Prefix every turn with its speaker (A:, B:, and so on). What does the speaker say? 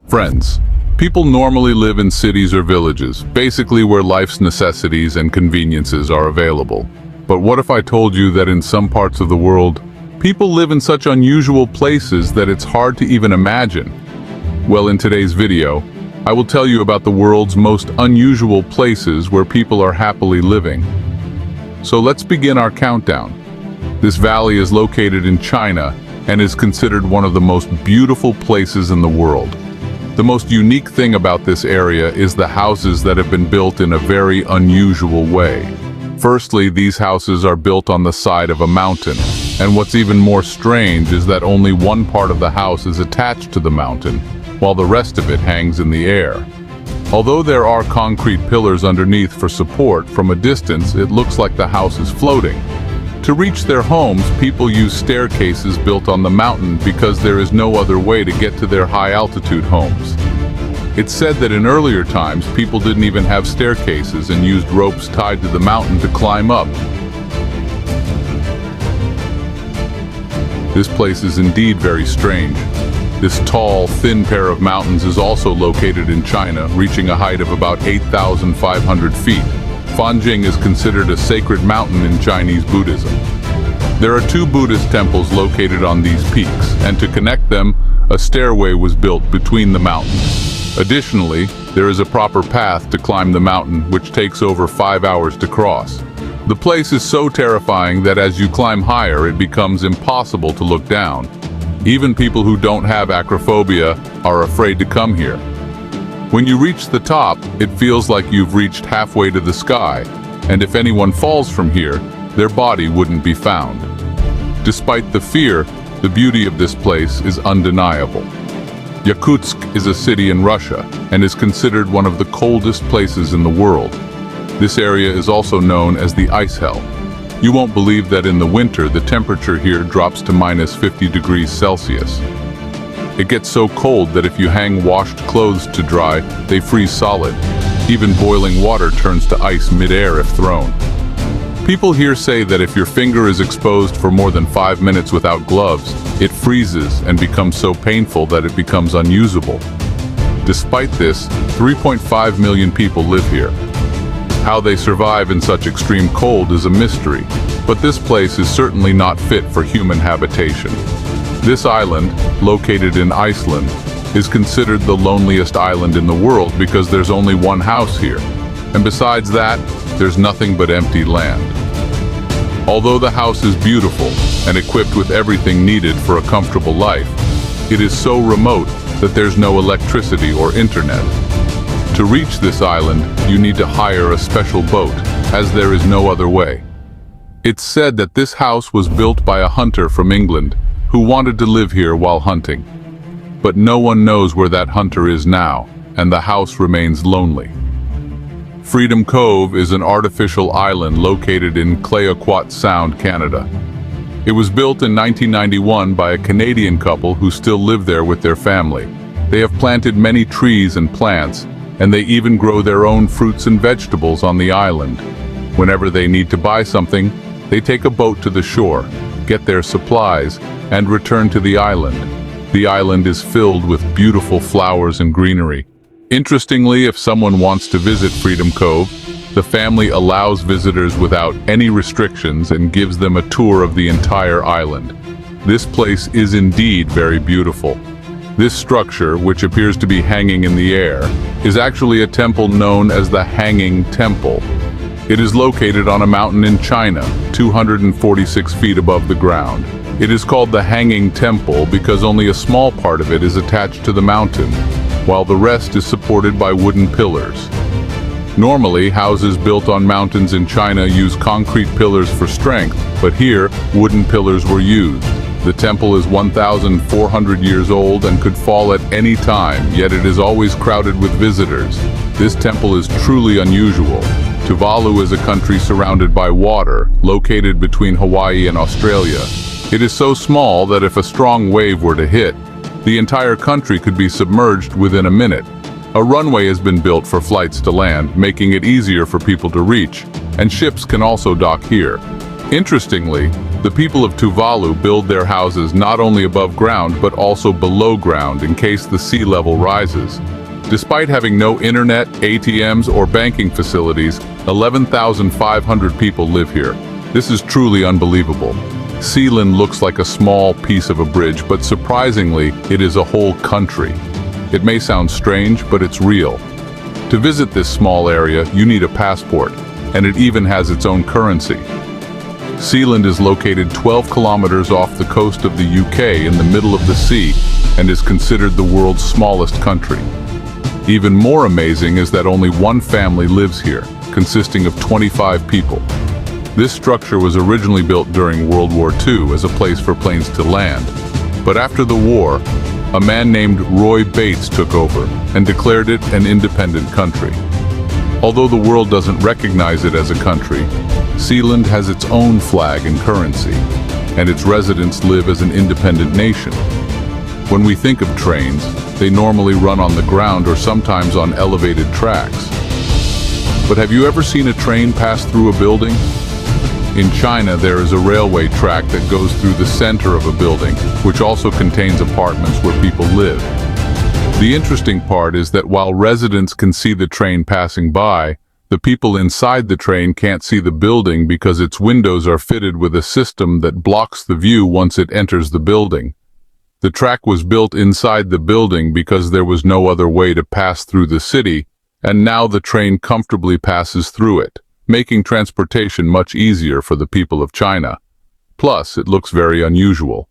A: Friends, people normally live in cities or villages, basically where life's necessities and conveniences are available. But what if I told you that in some parts of the world, people live in such unusual places that it's hard to even imagine? Well, in today's video, I will tell you about the world's most unusual places where people are happily living. So let's begin our countdown. This valley is located in China and is considered one of the most beautiful places in the world. The most unique thing about this area is the houses that have been built in a very unusual way. Firstly, these houses are built on the side of a mountain, and what's even more strange is that only one part of the house is attached to the mountain, while the rest of it hangs in the air. Although there are concrete pillars underneath for support, from a distance it looks like the house is floating. To reach their homes, people use staircases built on the mountain because there is no other way to get to their high-altitude homes. It's said that in earlier times, people didn't even have staircases and used ropes tied to the mountain to climb up. This place is indeed very strange. This tall, thin pair of mountains is also located in China, reaching a height of about 8,500 feet. Fanjing is considered a sacred mountain in Chinese Buddhism. There are two Buddhist temples located on these peaks, and to connect them, a stairway was built between the mountains. Additionally, there is a proper path to climb the mountain, which takes over 5 hours to cross. The place is so terrifying that as you climb higher, it becomes impossible to look down. Even people who don't have acrophobia are afraid to come here. When you reach the top, it feels like you've reached halfway to the sky, and if anyone falls from here, their body wouldn't be found. Despite the fear, the beauty of this place is undeniable. Yakutsk is a city in Russia and is considered one of the coldest places in the world. This area is also known as the Ice Hell. You won't believe that in the winter the temperature here drops to minus 50 degrees Celsius. It gets so cold that if you hang washed clothes to dry, they freeze solid. Even boiling water turns to ice mid-air if thrown. People here say that if your finger is exposed for more than 5 minutes without gloves, it freezes and becomes so painful that it becomes unusable. Despite this, 3.5 million people live here. How they survive in such extreme cold is a mystery, but this place is certainly not fit for human habitation. This island, located in Iceland, is considered the loneliest island in the world because there's only one house here, and besides that, there's nothing but empty land. Although the house is beautiful and equipped with everything needed for a comfortable life, it is so remote that there's no electricity or internet. To reach this island, you need to hire a special boat, as there is no other way. It's said that this house was built by a hunter from England who wanted to live here while hunting. But no one knows where that hunter is now, and the house remains lonely. Freedom Cove is an artificial island located in Clayoquot Sound, Canada. It was built in 1991 by a Canadian couple who still live there with their family. They have planted many trees and plants, and they even grow their own fruits and vegetables on the island. Whenever they need to buy something, they take a boat to the shore, get their supplies, and return to the island. The island is filled with beautiful flowers and greenery. Interestingly, if someone wants to visit Freedom Cove, the family allows visitors without any restrictions and gives them a tour of the entire island. This place is indeed very beautiful. This structure, which appears to be hanging in the air, is actually a temple known as the Hanging Temple. It is located on a mountain in China, 246 feet above the ground. It is called the Hanging Temple because only a small part of it is attached to the mountain, while the rest is supported by wooden pillars. Normally, houses built on mountains in China use concrete pillars for strength, but here, wooden pillars were used. The temple is 1,400 years old and could fall at any time, yet it is always crowded with visitors. This temple is truly unusual. Tuvalu is a country surrounded by water, located between Hawaii and Australia. It is so small that if a strong wave were to hit, the entire country could be submerged within a minute. A runway has been built for flights to land, making it easier for people to reach, and ships can also dock here. Interestingly, The people of Tuvalu build their houses not only above ground but also below ground in case the sea level rises. Despite having no internet, ATMs, or banking facilities, 11,500 people live here. This is truly unbelievable. Sealand looks like a small piece of a bridge, but surprisingly, it is a whole country. It may sound strange, but it's real. To visit this small area, you need a passport, and it even has its own currency. Sealand is located 12 kilometers off the coast of the UK in the middle of the sea and is considered the world's smallest country. Even more amazing is that only one family lives here, consisting of 25 people. This structure was originally built during World War II as a place for planes to land. But after the war, a man named Roy Bates took over and declared it an independent country. Although the world doesn't recognize it as a country, Sealand has its own flag and currency, and its residents live as an independent nation. When we think of trains, they normally run on the ground or sometimes on elevated tracks. But have you ever seen a train pass through a building? In China, there is a railway track that goes through the center of a building, which also contains apartments where people live. The interesting part is that while residents can see the train passing by, the people inside the train can't see the building because its windows are fitted with a system that blocks the view once it enters the building. The track was built inside the building because there was no other way to pass through the city, and now the train comfortably passes through it, making transportation much easier for the people of China. Plus, it looks very unusual.